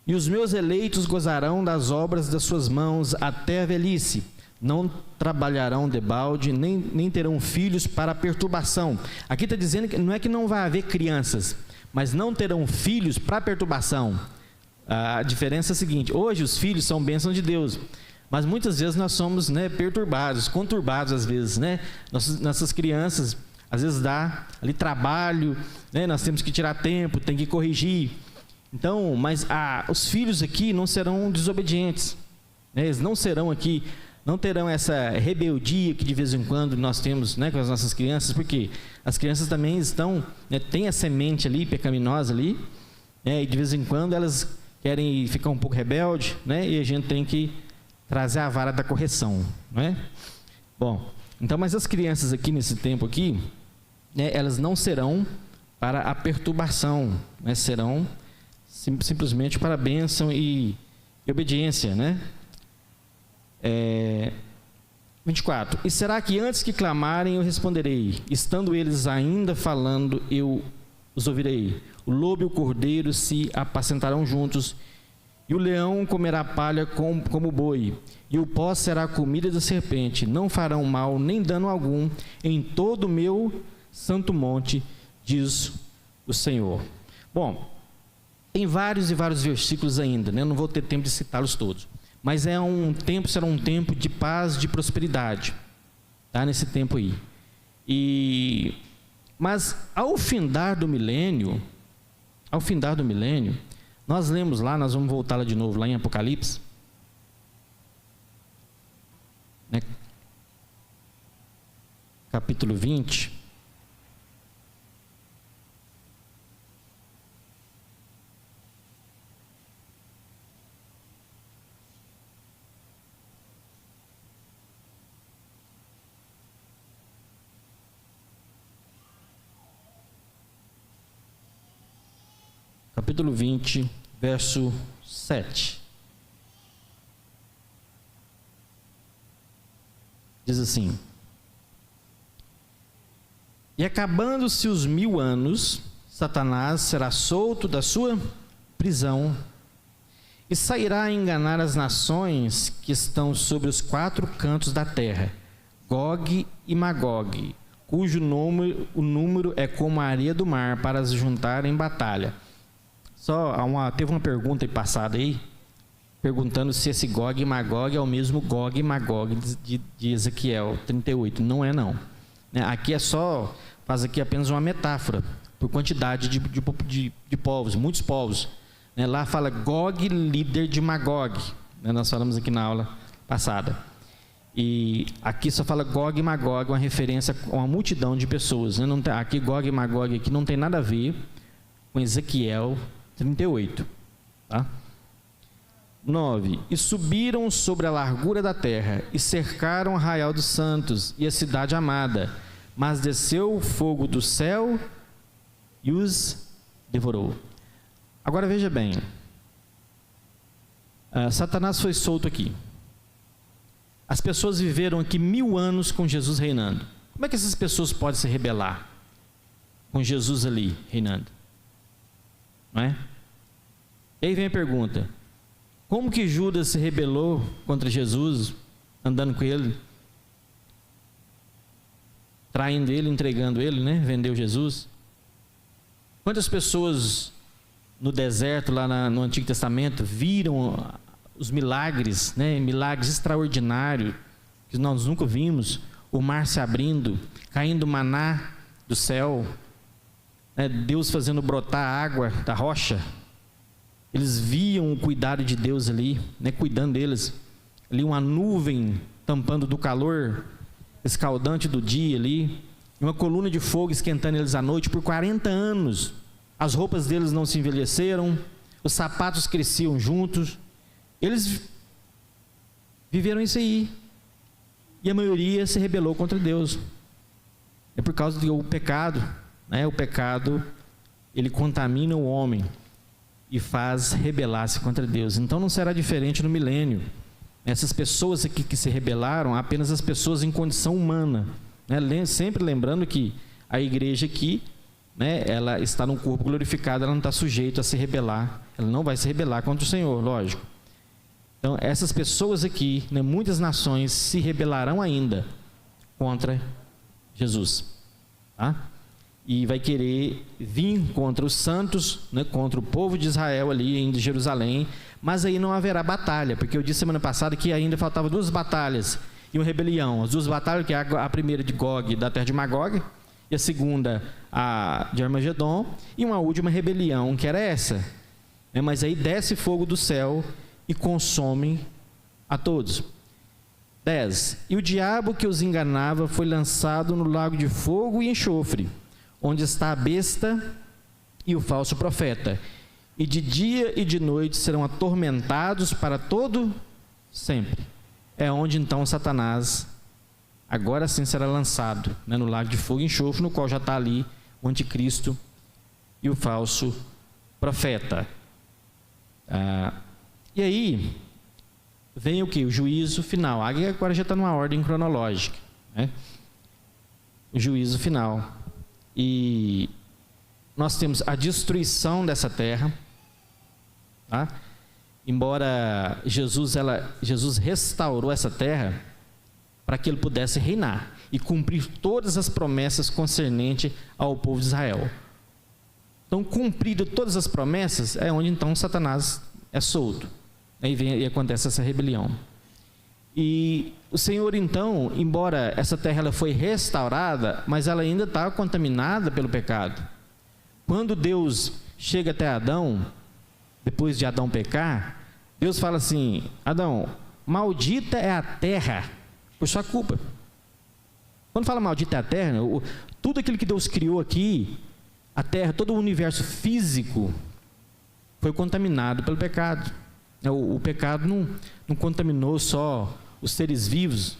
E os meus eleitos gozarão das obras das suas mãos até a velhice. Não trabalharão debalde, nem terão filhos para perturbação. Aqui está dizendo que não é que não vai haver crianças, mas não terão filhos para perturbação. A diferença é a seguinte: hoje os filhos são bênçãos de Deus, mas muitas vezes nós somos perturbados, conturbados às vezes, nossas crianças, às vezes dá ali trabalho, nós temos que tirar tempo, tem que corrigir. Então, mas os filhos aqui não serão desobedientes, eles não serão aqui, não terão essa rebeldia que de vez em quando nós temos com as nossas crianças, porque as crianças também estão, têm a semente ali, pecaminosa ali, e de vez em quando elas querem ficar um pouco rebelde, e a gente tem que trazer a vara da correção, Bom, então, mas as crianças aqui nesse tempo aqui, elas não serão para a perturbação, serão simplesmente para a bênção e obediência, 24. E será que antes que clamarem eu responderei, estando eles ainda falando eu os ouvirei? O lobo e o cordeiro se apacentarão juntos, e o leão comerá palha como boi, e o pó será a comida da serpente. Não farão mal nem dano algum em todo o meu santo monte, diz o Senhor. Bom, tem vários e vários versículos ainda, eu não vou ter tempo de citá-los todos, mas será um tempo de paz, de prosperidade, nesse tempo aí. Mas ao findar do milênio, nós lemos lá, nós vamos voltar lá de novo, lá em Apocalipse, capítulo 20, capítulo 20, verso 7. Diz assim: e acabando-se os 1000 anos, Satanás será solto da sua prisão e sairá a enganar as nações que estão sobre os 4 cantos da terra, Gog e Magog, cujo o número é como a areia do mar, para se juntar em batalha. Teve uma pergunta aí passada aí, perguntando se esse Gog e Magog é o mesmo Gog e Magog de Ezequiel 38. Não é, não. Aqui faz aqui apenas uma metáfora, por quantidade de povos, muitos povos. Lá fala Gog, líder de Magog. Nós falamos aqui na aula passada. E aqui só fala Gog e Magog, uma referência a uma multidão de pessoas. Não tem, aqui Gog e Magog aqui não tem nada a ver com Ezequiel 38. Tá? 9. E subiram sobre a largura da terra, e cercaram o arraial dos santos e a cidade amada. Mas desceu o fogo do céu e os devorou. Agora veja bem. Satanás foi solto aqui. As pessoas viveram aqui 1000 anos com Jesus reinando. Como é que essas pessoas podem se rebelar com Jesus ali reinando? Não é? E aí vem a pergunta: como que Judas se rebelou contra Jesus, andando com ele, traindo ele, entregando ele, né? Vendeu Jesus? Quantas pessoas no deserto, lá no Antigo Testamento, viram os milagres, né? Milagres extraordinários, que nós nunca vimos, o mar se abrindo, caindo maná do céu, né? Deus fazendo brotar água da rocha. Eles viam o cuidado de Deus ali, né? Cuidando deles. Ali uma nuvem tampando do calor escaldante do dia ali, uma coluna de fogo esquentando eles à noite por 40 anos. As roupas deles não se envelheceram, os sapatos cresciam juntos. Eles viveram isso aí. E a maioria se rebelou contra Deus. É por causa do pecado, né? O pecado, ele contamina o homem e faz rebelar-se contra Deus. Então não será diferente no milênio. Essas pessoas aqui que se rebelaram, apenas as pessoas em condição humana, né? Sempre lembrando que a igreja aqui, né, ela está num corpo glorificado, ela não está sujeita a se rebelar, ela não vai se rebelar contra o Senhor, lógico. Então essas pessoas aqui, né, muitas nações se rebelarão ainda contra Jesus, tá? E vai querer vir contra os santos, né, contra o povo de Israel ali em Jerusalém, mas aí não haverá batalha, porque eu disse semana passada que ainda faltavam 2 batalhas e uma rebelião. As 2 batalhas, que é a primeira de Gog, da terra de Magog, e a segunda, a de Armagedon, e uma última rebelião, que era essa. Mas aí desce fogo do céu e consome a todos. 10. E o diabo que os enganava foi lançado no lago de fogo e enxofre, onde está a besta e o falso profeta. E de dia e de noite serão atormentados para todo sempre. É onde então Satanás agora sim será lançado, né, no lago de fogo e enxofre, no qual já está ali o anticristo e o falso profeta. E aí vem o que? O juízo final. Agora já está numa ordem cronológica, né? O juízo final. E nós temos a destruição dessa terra, tá? Embora Jesus restaurou essa terra para que ele pudesse reinar e cumprir todas as promessas concernentes ao povo de Israel. Então, cumprido todas as promessas, é onde então Satanás é solto. Aí vem e acontece essa rebelião. E o Senhor então, embora essa terra ela foi restaurada, mas ela ainda está contaminada pelo pecado. Quando Deus chega até Adão, depois de Adão pecar, Deus fala assim: Adão, maldita é a terra por sua culpa. Quando fala maldita é a terra, tudo aquilo que Deus criou aqui, a terra, todo o universo físico, foi contaminado pelo pecado. O pecado não contaminou só os seres vivos.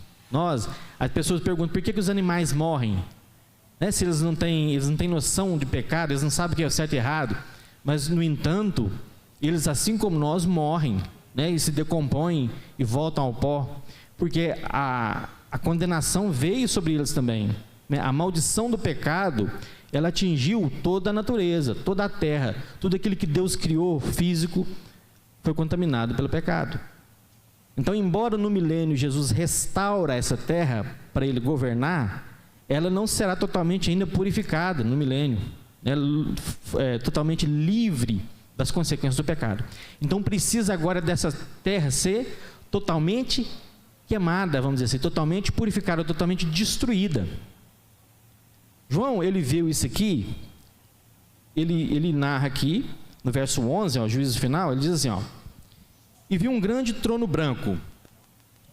As pessoas perguntam por que os animais morrem, né? Se eles não têm noção de pecado, eles não sabem o que é certo e errado. Mas, no entanto, eles, assim como nós, morrem, né? E se decompõem e voltam ao pó, porque a condenação veio sobre eles também, né? A maldição do pecado, ela atingiu toda a natureza, toda a terra, tudo aquilo que Deus criou físico foi contaminado pelo pecado. Então, embora no milênio Jesus restaura essa terra para ele governar, ela não será totalmente ainda purificada no milênio, totalmente livre das consequências do pecado. Então precisa agora dessa terra ser totalmente queimada, vamos dizer assim, totalmente purificada, totalmente destruída. João, ele viu isso aqui, ele narra aqui, no verso 11, ó, o juízo final, ele diz assim, ó: e viu um grande trono branco,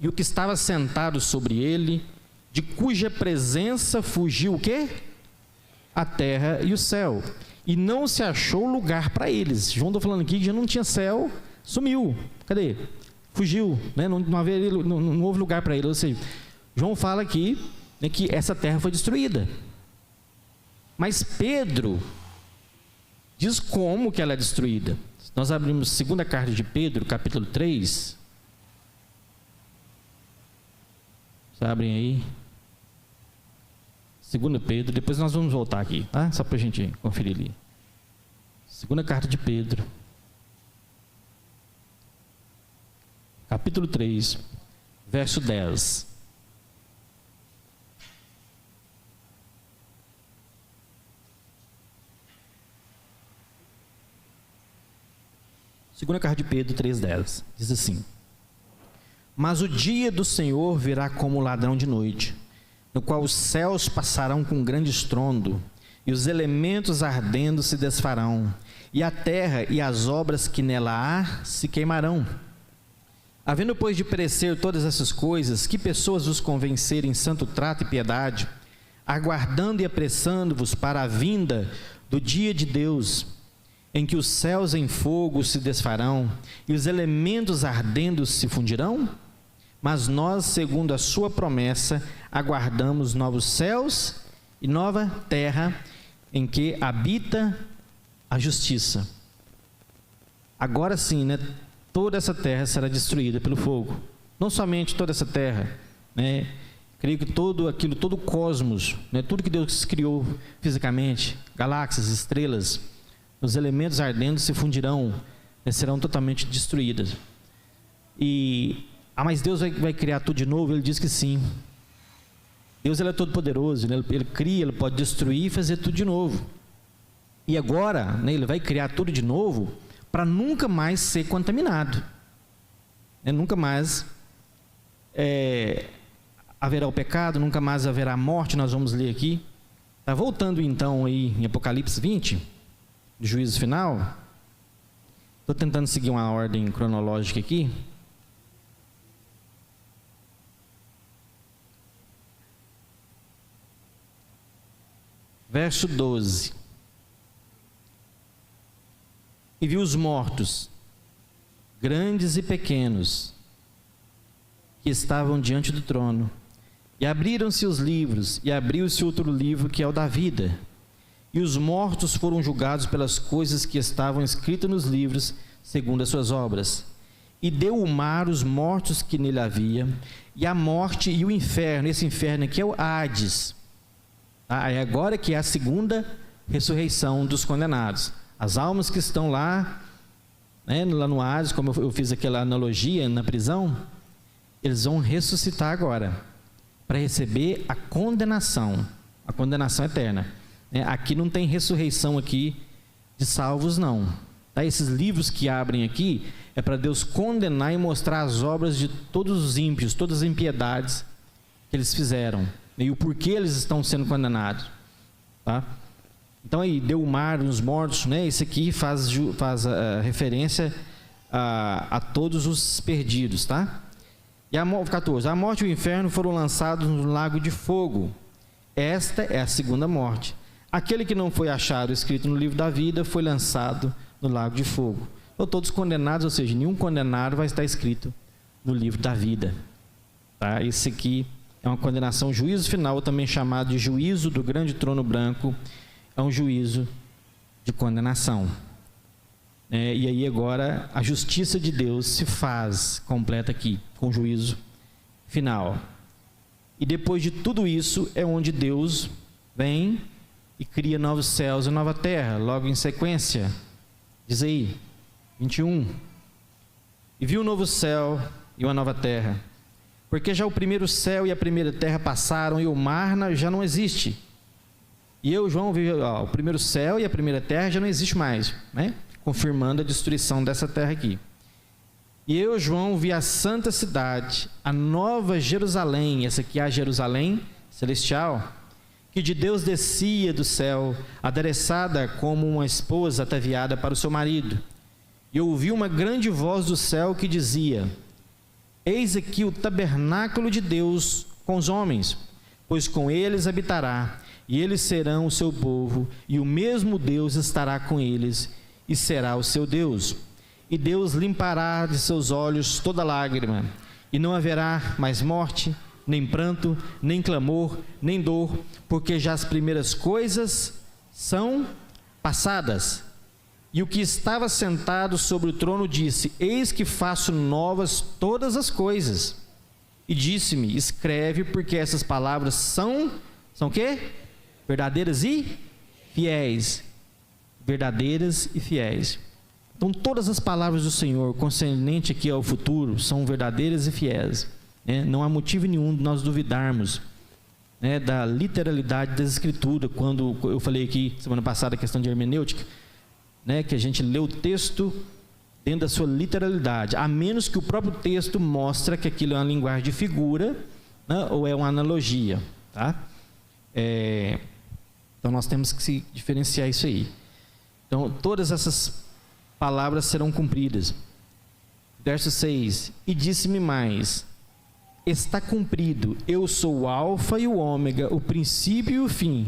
e o que estava sentado sobre ele, de cuja presença fugiu o quê? A terra e o céu, e não se achou lugar para eles. João está falando aqui que já não tinha céu, sumiu. Cadê? Fugiu, né? Não houve lugar para ele. Ou seja, João fala aqui, né, que essa terra foi destruída. Mas Pedro diz como que ela é destruída. Nós abrimos a segunda carta de Pedro, capítulo 3. Vocês abrem aí. Segunda Pedro, depois nós vamos voltar aqui, tá? Só para a gente conferir ali. Segunda carta de Pedro, capítulo 3, verso 10. Segunda carta de Pedro 3,10, diz assim: mas o dia do Senhor virá como ladrão de noite, no qual os céus passarão com grande estrondo, e os elementos ardendo se desfarão, e a terra e as obras que nela há se queimarão. Havendo, pois, de perecer todas essas coisas, que pessoas vos convencerem em santo trato e piedade, aguardando e apressando-vos para a vinda do dia de Deus, em que os céus em fogo se desfarão, e os elementos ardendo se fundirão? Mas nós, segundo a sua promessa, aguardamos novos céus e nova terra, em que habita a justiça. Agora sim, né, toda essa terra será destruída pelo fogo. Não somente toda essa terra, né, creio que todo o cosmos, né, tudo que Deus criou fisicamente, galáxias, estrelas, os elementos ardendo se fundirão, né, serão totalmente destruídas. Mas Deus vai criar tudo de novo? Ele diz que sim. Deus, ele é todo poderoso, né? Ele cria, ele pode destruir e fazer tudo de novo. E agora, né, ele vai criar tudo de novo para nunca mais ser contaminado, né? Nunca mais haverá o pecado, nunca mais haverá a morte. Nós vamos ler aqui. Tá voltando então aí em Apocalipse 20, do juízo final. Estou tentando seguir uma ordem cronológica aqui. Verso 12: e viu os mortos, grandes e pequenos, que estavam diante do trono, e abriram-se os livros, e abriu-se outro livro, que é o da vida, e os mortos foram julgados pelas coisas que estavam escritas nos livros, segundo as suas obras. E deu o mar os mortos que nele havia, e a morte e o inferno. Esse inferno aqui é o Hades. É agora que é a segunda ressurreição dos condenados. As almas que estão lá, né, lá no Hades, como eu fiz aquela analogia na prisão, eles vão ressuscitar agora, para receber a condenação eterna. Aqui não tem ressurreição aqui de salvos, não. Tá? Esses livros que abrem aqui é para Deus condenar e mostrar as obras de todos os ímpios, todas as impiedades que eles fizeram, e o porquê eles estão sendo condenados, tá? Então aí, deu o mar nos mortos, né? Esse aqui faz referência a todos os perdidos, tá? E 14, a morte e o inferno foram lançados no lago de fogo. Esta é a segunda morte. Aquele que não foi achado escrito no livro da vida foi lançado no lago de fogo. Então, todos condenados, ou seja, nenhum condenado vai estar escrito no livro da vida, tá? Esse aqui é uma condenação, juízo final, também chamado de juízo do grande trono branco, é um juízo de condenação. E aí agora a justiça de Deus se faz completa aqui, com o juízo final. E depois de tudo isso é onde Deus vem e cria novos céus e nova terra, logo em sequência. Diz aí, 21. E viu um novo céu e uma nova terra, porque já o primeiro céu e a primeira terra passaram, e o mar já não existe. E eu, João, vi o primeiro céu e a primeira terra já não existe mais, né? confirmando a destruição dessa terra aqui. E eu, João, vi a santa cidade, a nova Jerusalém, essa aqui é a Jerusalém celestial, que de Deus descia do céu, adereçada como uma esposa ataviada para o seu marido. E eu ouvi uma grande voz do céu que dizia: eis aqui o tabernáculo de Deus com os homens, pois com eles habitará, e eles serão o seu povo, e o mesmo Deus estará com eles, e será o seu Deus. E Deus limpará de seus olhos toda lágrima, e não haverá mais morte, nem pranto, nem clamor, nem dor, porque já as primeiras coisas são passadas. E o que estava sentado sobre o trono disse: eis que faço novas todas as coisas. E disse-me: escreve, porque essas palavras são o quê? Verdadeiras e fiéis. Verdadeiras e fiéis. Então todas as palavras do Senhor concernente aqui ao futuro são verdadeiras e fiéis, né? Não há motivo nenhum de nós duvidarmos, né, da literalidade das Escrituras. Quando eu falei aqui semana passada a questão de hermenêutica, né, que a gente lê o texto dentro da sua literalidade, a menos que o próprio texto mostre que aquilo é uma linguagem de figura, né, ou é uma analogia, tá? Então nós temos que se diferenciar isso aí. Então todas essas palavras serão cumpridas. Verso 6: e disse-me mais: está cumprido, eu sou o alfa e o ômega, o princípio e o fim.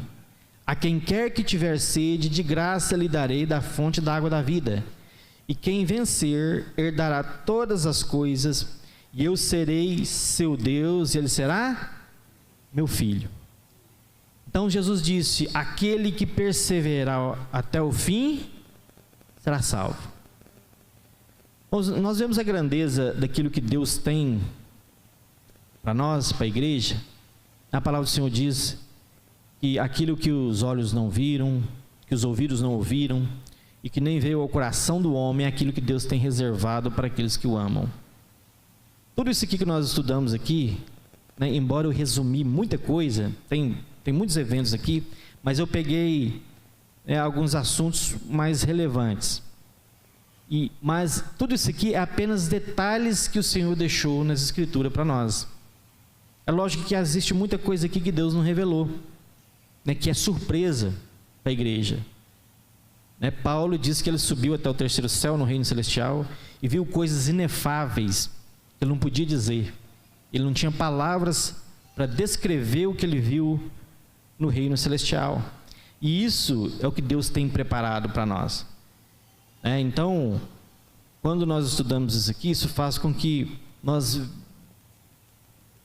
A quem quer que tiver sede, de graça lhe darei da fonte da água da vida. E quem vencer, herdará todas as coisas, e eu serei seu Deus, e ele será meu filho. Então Jesus disse: aquele que perseverar até o fim, será salvo. Nós vemos a grandeza daquilo que Deus tem para nós, para a igreja. A palavra do Senhor diz que aquilo que os olhos não viram, que os ouvidos não ouviram, e que nem veio ao coração do homem, é aquilo que Deus tem reservado para aqueles que o amam. Tudo isso aqui que nós estudamos aqui, né, embora eu resumi muita coisa, tem muitos eventos aqui, mas eu peguei alguns assuntos mais relevantes. Mas tudo isso aqui é apenas detalhes que o Senhor deixou nas Escrituras para nós. É lógico que existe muita coisa aqui que Deus não revelou, né, que é surpresa para a igreja. Né, Paulo diz que ele subiu até o terceiro céu no reino celestial e viu coisas inefáveis que ele não podia dizer. Ele não tinha palavras para descrever o que ele viu no reino celestial. E isso é o que Deus tem preparado para nós. Então, quando nós estudamos isso aqui, isso faz com que nós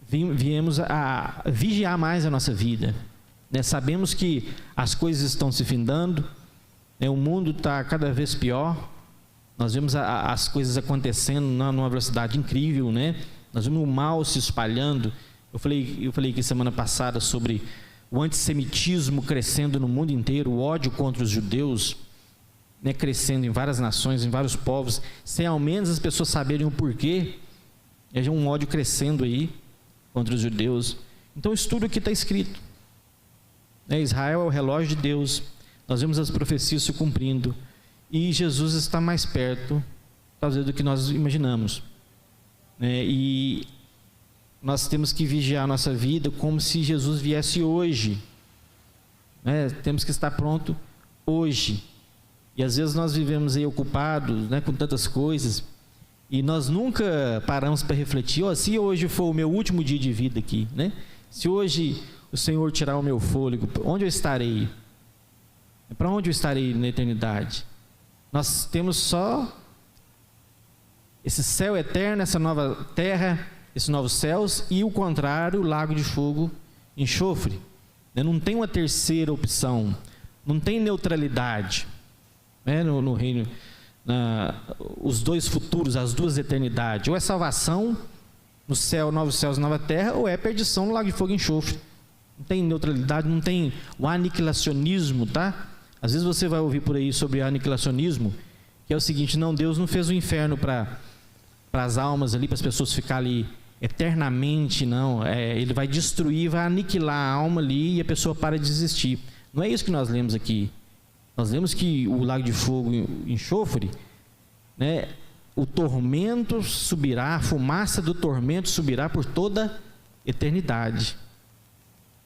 viemos a vigiar mais a nossa vida. Sabemos que as coisas estão se findando, o mundo está cada vez pior. Nós vemos as coisas acontecendo numa velocidade incrível, né? Nós vemos o mal se espalhando. Eu falei aqui semana passada sobre o antissemitismo crescendo no mundo inteiro, o ódio contra os judeus, né, crescendo em várias nações, em vários povos, sem ao menos as pessoas saberem o porquê. É um ódio crescendo aí contra os judeus. Então isso tudo aqui está escrito. Israel é o relógio de Deus. Nós vemos as profecias se cumprindo. E Jesus está mais perto, talvez, do que nós imaginamos. E nós temos que vigiar a nossa vida como se Jesus viesse hoje. Temos que estar pronto hoje. E às vezes nós vivemos aí ocupados, né, com tantas coisas, e nós nunca paramos para refletir: se hoje for o meu último dia de vida aqui, né? Se hoje o Senhor tirar o meu fôlego, onde eu estarei? Para onde eu estarei na eternidade? Nós temos só esse céu eterno, essa nova terra, esses novos céus, e o contrário, o lago de fogo e enxofre. Não tem uma terceira opção, não tem neutralidade. No reino, os dois futuros, as duas eternidades: ou é salvação no céu, novos céus, nova terra, ou é perdição no lago de fogo e enxofre. Não tem neutralidade, não tem o aniquilacionismo, tá? Às vezes você vai ouvir por aí sobre aniquilacionismo, que é o seguinte: não, Deus não fez o inferno para as almas ali, para as pessoas ficarem ali eternamente, não. Ele vai destruir, vai aniquilar a alma ali e a pessoa para de existir. Não é isso que nós lemos aqui. Nós vemos que o lago de fogo e enxofre, né, o tormento subirá, a fumaça do tormento subirá por toda eternidade.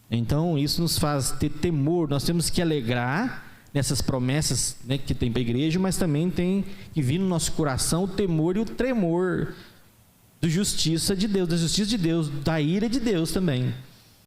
Então isso nos faz ter temor. Nós temos que alegrar nessas promessas, né, que tem para a igreja, mas também tem que vir no nosso coração o temor e o tremor da justiça de Deus, da ira de Deus também.